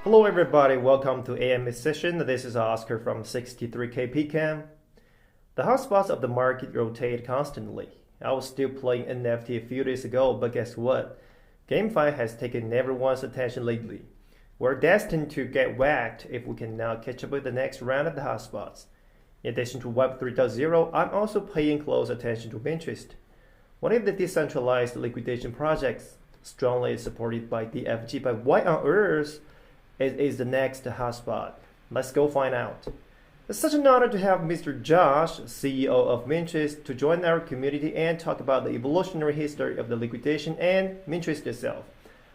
Hello everybody, welcome to AMA session. This is Oscar from 63K PCAM. The hotspots of the market rotate constantly. I was still playing NFT a few days ago, but guess what? GameFi has taken everyone's attention lately. We're destined to get whacked if we can now catch up with the next round of the hotspots. In addition to Web 3.0, I'm also paying close attention to MINTEREST, one of the decentralized liquidation projects strongly supported by DFG. But why on earth is the next hotspot? Let's go find out. It's such an honor to have Mr.Josh, CEO of MINTEREST, to join our community and talk about the evolutionary history of the liquidation and MINTEREST itself,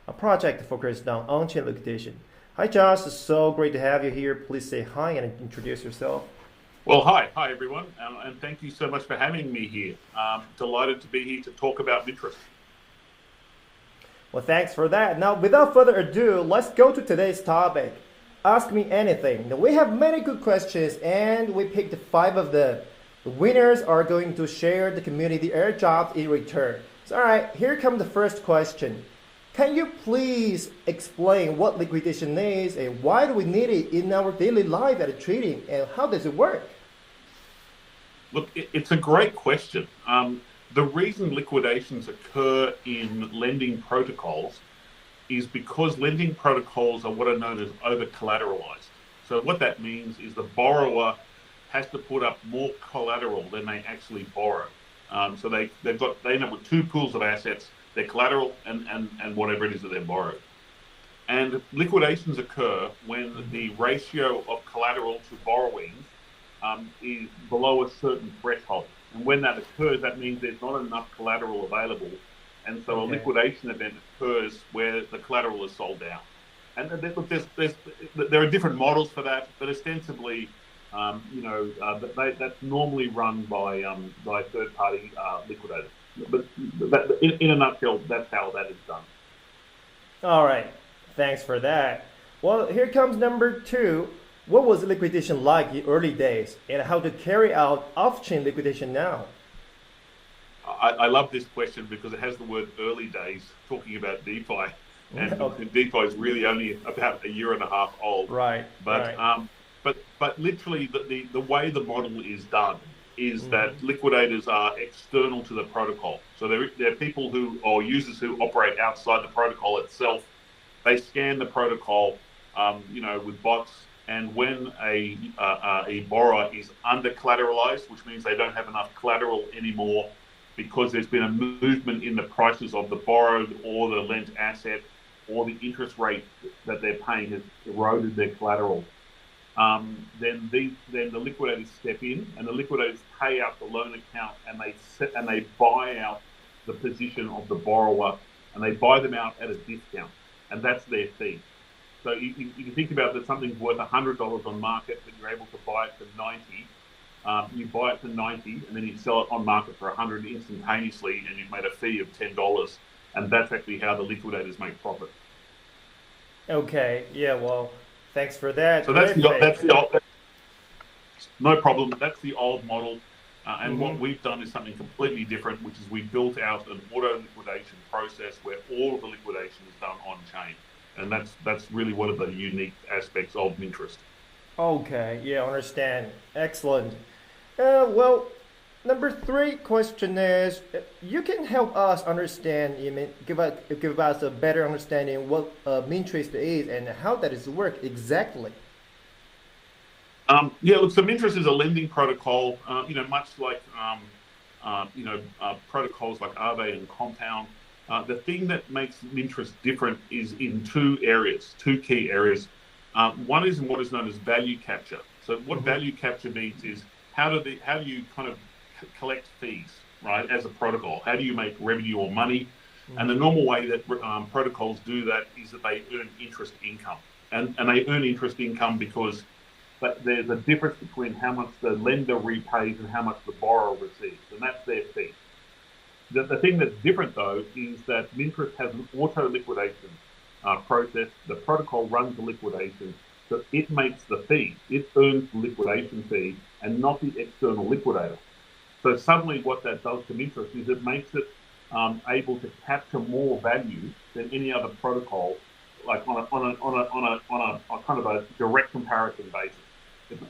a project focused on on-chain liquidation. Hi Josh, it's so great to have you here. Please say hi and introduce yourself. Well, hi everyone, and thank you so much for having me here. Delighted to be here to talk about MINTEREST. Well, thanks for that. Now, without further ado, let's go to today's topic. Ask me anything. Now, we have many good questions, and we picked 5 of them. The winners are going to share the community airdrops in return. So, all right, here comes the first question. Can you please explain what liquidation is and why do we need it in our daily life at trading, and how does it work? Look, it's a great question. The reason liquidations occur in lending protocols is because lending protocols are what are known as over-collateralized. So what that means is the borrower has to put up more collateral than they actually borrow. So they end up with 2 pools of assets, their collateral and whatever it is that they've borrowed. And liquidations occur when the ratio of collateral to borrowing is below a certain threshold. And when that occurs, that means there's not enough collateral available. And so a liquidation event occurs where the collateral is sold down. And there are different models for that, but ostensibly, that's normally run by third-party liquidators. But in a nutshell, that's how that is done. All right, thanks for that. Well, here comes number 2. What was liquidation like in early days, and how to carry out off-chain liquidation now? I love this question because it has the word early days, talking about DeFi, and DeFi is really only about a year and a half old. Right. But right. but literally the way the model is done is that liquidators are external to the protocol. So there are people or users who operate outside the protocol itself. They scan the protocol, with bots. And when a borrower is under collateralized, which means they don't have enough collateral anymore because there's been a movement in the prices of the borrowed or the lent asset, or the interest rate that they're paying has eroded their collateral, then the liquidators step in, and the liquidators pay out the loan account, and they buy out the position of the borrower, and they buy them out at a discount, and that's their fee. So you can think about that something's worth $100 on market, but you're able to buy it for 90. You buy it for 90, and then you sell it on market for 100 instantaneously, and you've made a fee of $10. And that's actually how the liquidators make profit. Okay, yeah, well, thanks for that. So no problem. That's the old model. And what we've done is something completely different, which is we built out an auto liquidation process where all of the liquidation is done on chain. And that's really one of the unique aspects of MINTEREST. Okay, yeah, understand. Excellent. Well, number 3 question is, you can help us understand, give us a better understanding what MINTEREST is and how that is work exactly. Look, so MINTEREST is a lending protocol, much like protocols like Aave and Compound. The thing that makes MINTEREST different is in 2 key areas. One is in what is known as value capture. So what value capture means is how do you kind of collect fees, right, as a protocol? How do you make revenue or money? And the normal way that protocols do that is that they earn interest income. And they earn interest income because there's a difference between how much the lender repays and how much the borrower receives, and that's their fee. The thing that's different, though, is that MINTEREST has an auto liquidation process. The protocol runs the liquidation, so it makes the fee. It earns the liquidation fee and not the external liquidator. So suddenly what that does to MINTEREST is it makes it able to capture more value than any other protocol like on a kind of a direct comparison basis.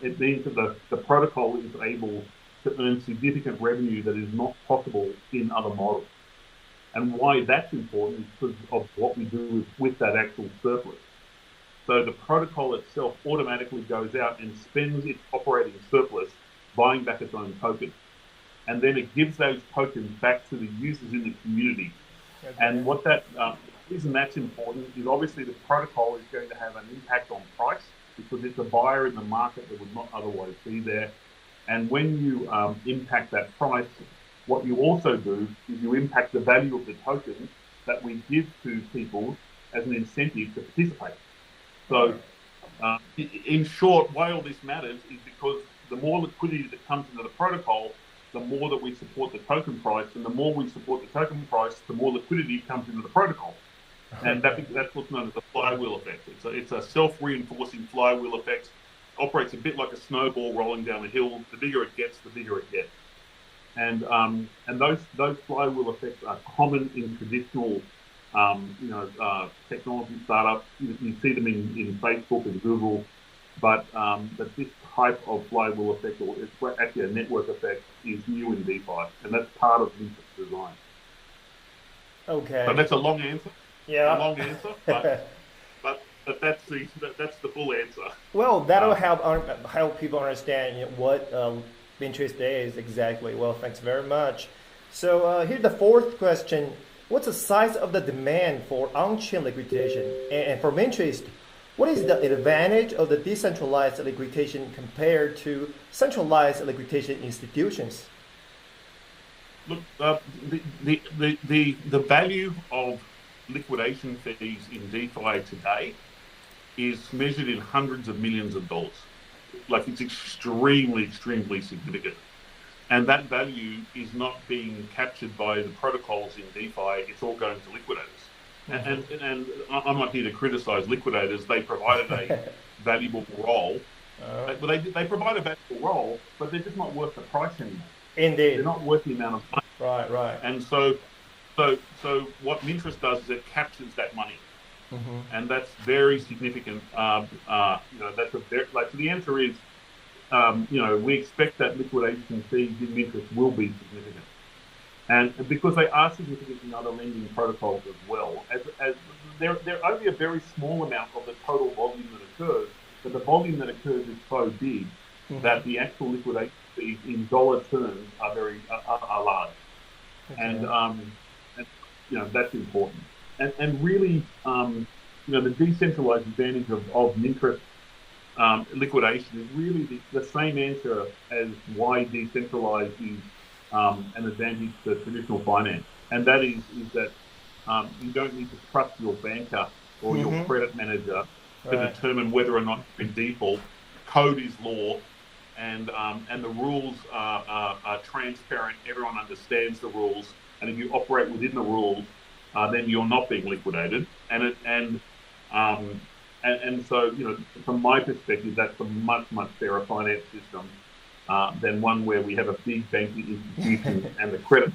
It means that the protocol is able to earn significant revenue that is not possible in other models. And why that's important is because of what we do with that actual surplus. So the protocol itself automatically goes out and spends its operating surplus buying back its own tokens. And then it gives those tokens back to the users in the community. Okay. And what that reason that's important is obviously the protocol is going to have an impact on price because it's a buyer in the market that would not otherwise be there. And when you impact that price, what you also do is you impact the value of the tokens that we give to people as an incentive to participate. So, in short, why all this matters is because the more liquidity that comes into the protocol, the more that we support the token price, and the more we support the token price, the more liquidity comes into the protocol. And that's what's known as the flywheel effect. It's a self-reinforcing flywheel effect. It operates a bit like a snowball rolling down a hill. The bigger it gets, the bigger it gets. And those flywheel effects are common in traditional technology startups. You see them in Facebook and Google, but this type of flywheel effect, or it's actually a network effect, is new in DeFi, and that's part of MINTEREST design. Okay. So that's a long answer. Yeah. A long answer, but that's the full answer. Well, that'll help people understand what MINTEREST is exactly. Well, thanks very much. So here's the fourth question. What's the size of the demand for on-chain liquidation? And for MINTEREST, what is the advantage of the decentralized liquidation compared to centralized liquidation institutions? Look, the value of liquidation fees in DeFi today is measured in hundreds of millions of dollars. Like, it's extremely significant. And that value is not being captured by the protocols in DeFi. It's all going to liquidators. Mm-hmm. And I'm not here to criticize liquidators. They provided a valuable role. But they provide a valuable role, but they're just not worth the price anymore. Indeed. They're not worth the amount of money. Right. And so what MINTEREST does is it captures that money. Mm-hmm. And that's very significant. That's a very, like, the answer is, we expect that liquidation fees in MINTEREST will be significant. And because they are significant in other lending protocols as well, as they're only a very small amount of the total volume that occurs, but the volume that occurs is so big mm-hmm. that the actual liquidation fees in dollar terms are large. Okay. And that's important. And really, the decentralized advantage of MINTEREST liquidation is really the same answer as why decentralized is an advantage to traditional finance. And that is that you don't need to trust your banker or mm-hmm. your credit manager to determine whether or not you're in default. Code is law, and the rules are transparent. Everyone understands the rules, and if you operate within the rules, then you're not being liquidated. And so, from my perspective, that's a much fairer finance system than one where we have a big banking institution and the credit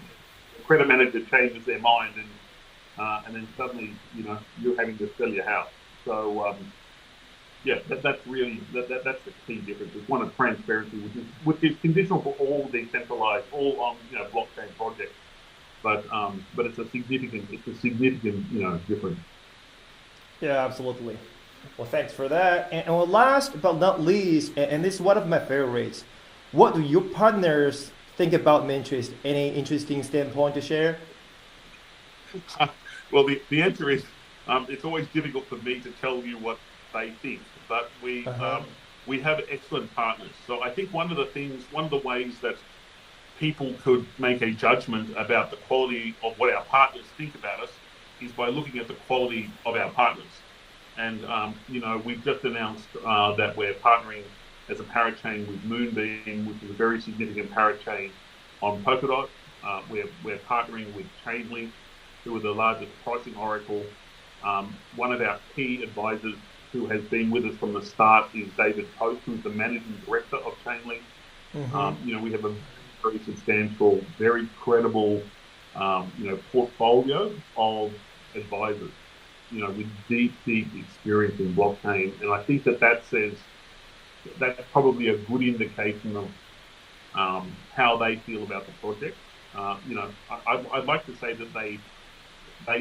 manager changes their mind, and then suddenly, you're having to sell your house. So, that's really that's the key difference. It's one of transparency, which is conditional for all decentralized, all blockchain projects. But it's a significant difference. Yeah, absolutely. Well, thanks for that. And well, last but not least, and this is one of my favorites, what do your partners think about MINTEREST? Any interesting standpoint to share? Well, the answer is it's always difficult for me to tell you what they think, but we have excellent partners. So I think one of the ways that people could make a judgment about the quality of what our partners think about us is by looking at the quality of our partners. And, we've just announced that we're partnering as a parachain with Moonbeam, which is a very significant parachain on Polkadot. We're partnering with Chainlink, who are the largest pricing oracle. One of our key advisors who has been with us from the start is David Post, who's the managing director of Chainlink. Mm-hmm. We have a very substantial, very credible, portfolio of advisors. with deep experience in blockchain, and I think that says that's probably a good indication of how they feel about the project. I'd like to say that they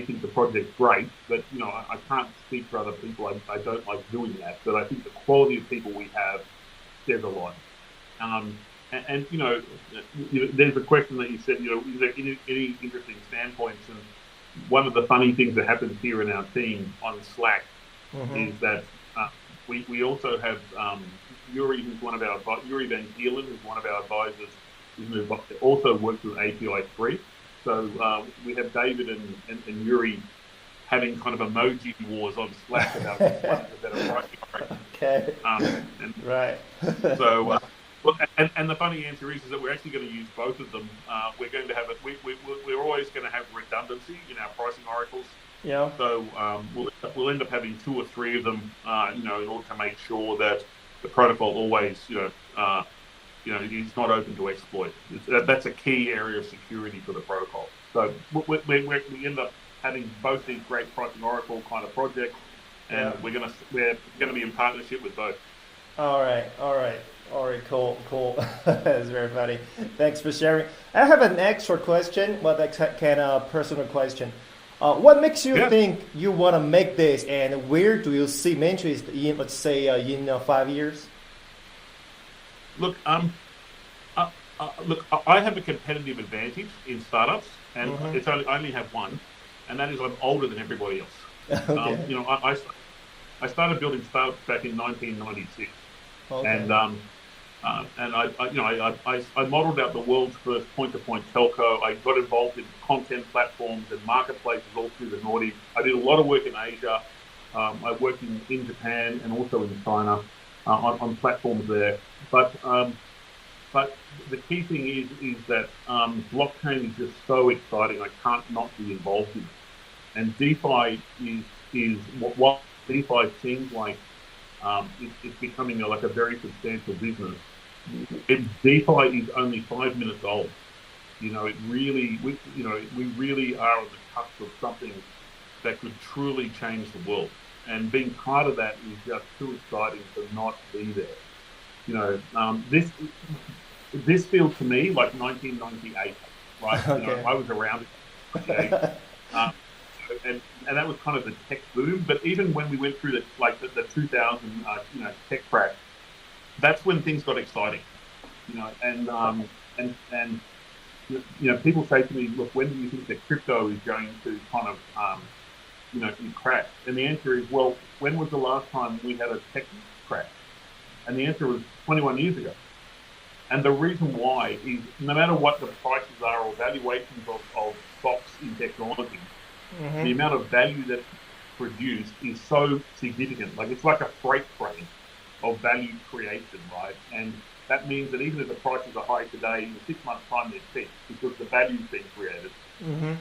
think the project's great, but I can't speak for other people. I don't like doing that, but I think the quality of people we have says a lot. And there's a question that you said, is there any interesting standpoints? And one of the funny things that happens here in our team on Slack is that we also have Yuri, who's one of our Yuri Van Gielen, who's one of our advisors, who also works with API 3. So we have David and Yuri having kind of emoji wars on Slack about which one's the better writing. Okay. Right. So. Well, and the funny answer is that we're actually going to use both of them. We're going to have we're always going to have redundancy in our pricing oracles. Yeah. So we'll end up having 2 or 3 of them, in order to make sure that the protocol always, is not open to exploit. That's a key area of security for the protocol. So we end up having both these great pricing oracle kind of projects, and we're going to be in partnership with both. All right, cool. That's very funny. Thanks for sharing. I have an extra question, but that's kind of personal question. What makes you think you want to make this, and where do you see interest in, let's say, in 5 years? Look, I have a competitive advantage in startups, and I only have one, and that is I'm older than everybody else. Okay. I started building startups back in 1996. Okay. And I modeled out the world's first point-to-point telco. I got involved in content platforms and marketplaces all through the Nordics. I did a lot of work in Asia. I worked in Japan and also in China on platforms there. But the key thing is that blockchain is just so exciting. I can't not be involved in it. And DeFi is what DeFi seems like. It's becoming like a very substantial business. DeFi is only 5 minutes old. We really are on the cusp of something that could truly change the world. And being part of that is just too exciting to not be there. This feels to me like 1998, right? Okay. I was around it. And that was kind of the tech boom. But even when we went through the 2000 tech crash, that's when things got exciting. And people say to me, look, when do you think that crypto is going to kind of crash? And the answer is, well, when was the last time we had a tech crash? And the answer was 21 years ago. And the reason why is no matter what the prices are or valuations of stocks in technology, the amount of value that's produced is so significant. Like it's like a freight train of value creation, right? And that means that even if the prices are high today, in 6 months' time they're cheap because the value's being created.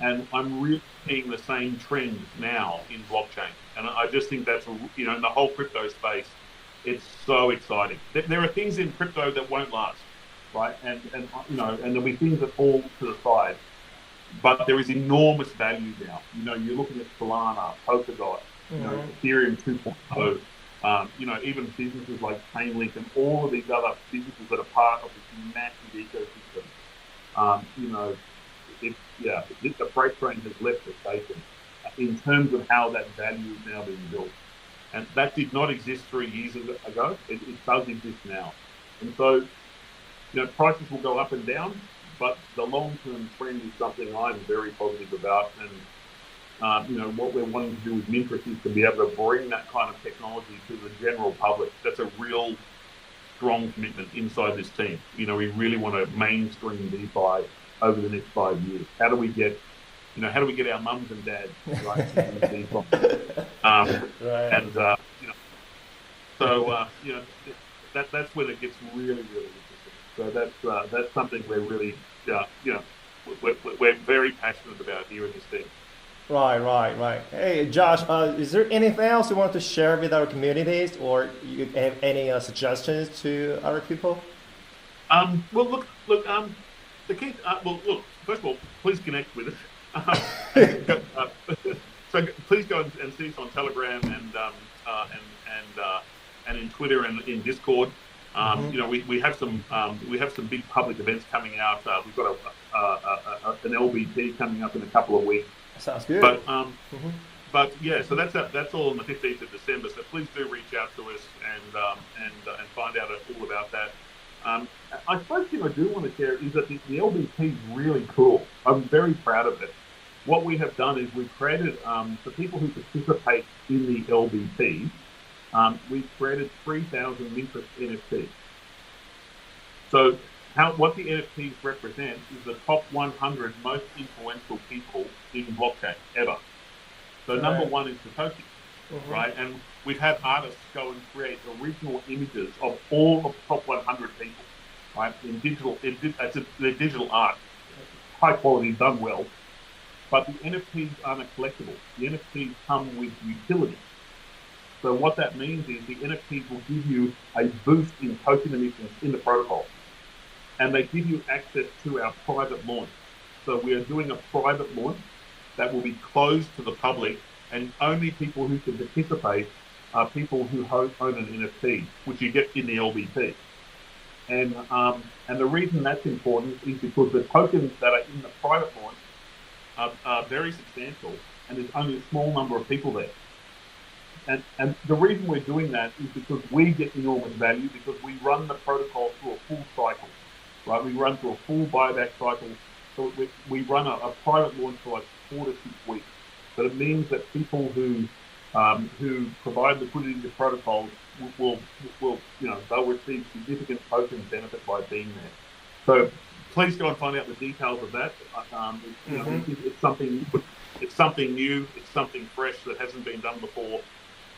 And I'm really seeing the same trend now in blockchain. And I just think that's, in the whole crypto space, it's so exciting. There are things in crypto that won't last, right? And there'll be things that fall to the side. But there is enormous value now. You're looking at Solana, Polkadot, Ethereum 2.0, even businesses like Chainlink and all of these other businesses that are part of this massive ecosystem. The freight train has left the station in terms of how that value is now being built. And that did not exist 3 years ago. It does exist now. And so, prices will go up and down. But the long-term trend is something I'm very positive about, and what we're wanting to do with MINTEREST is to be able to bring that kind of technology to the general public. That's a real strong commitment inside this team. We really want to mainstream DeFi over the next 5 years. How do we get our mums and dads right to use DeFi? Right. And that's when it gets really, really interesting. So that's something we're really, we're very passionate about here in this team. Right. Hey, Josh, is there anything else you want to share with our communities, or you have any suggestions to other people? Well, look. The key. First of all, please connect with us. So please go and see on Telegram and in Twitter and in Discord. We have some big public events coming out. We've got an LBP coming up in a couple of weeks. Sounds good. But yeah, so that's all on the 15th of December. So please do reach out to us and find out all about that. I first thing I do want to share is that the LBP is really cool. I'm very proud of it. What we have done is we've created, for people who participate in the LBP, we've created 3,000 MINTEREST NFTs. So what the NFTs represent is the top 100 most influential people in blockchain ever. So number one is Satoshi, right? And we've had artists go and create original images of all of the top 100 people, right? They're digital art, high quality, done well. But the NFTs aren't collectible. The NFTs come with utility. So what that means is the NFTs will give you a boost in token emissions in the protocol. And they give you access to our private launch. So we are doing a private launch that will be closed to the public, and only people who can participate are people who own an NFT, which you get in the LBP. And the reason that's important is because the tokens that are in the private launch are very substantial, and there's only a small number of people there. And the reason we're doing that is because we get enormous value because we run the protocol through a full cycle, right? We run through a full buyback cycle. So we run a private launch for like 4 to 6 weeks. But it means that people who provide liquidity to protocols will they'll receive significant token benefit by being there. So please go and find out the details of that. It's something new, it's something fresh that hasn't been done before,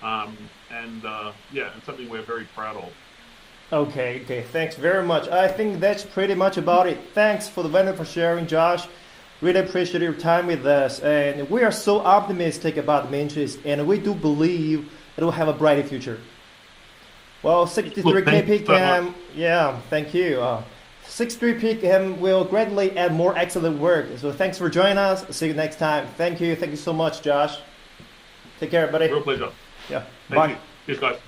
and something we're very proud of. Okay, thanks very much. I think that's pretty much about it. Thanks for the wonderful sharing, Josh. Really appreciate your time with us, and we are so optimistic about MINTEREST, and we do believe it will have a brighter future. Well, 63K PCAM, thank you. 63 PCAM will gradually add more excellent work. So thanks for joining us. See you next time. Thank you so much, Josh. Take care, buddy. Real pleasure. Yeah. Thank you. Cheers, guys.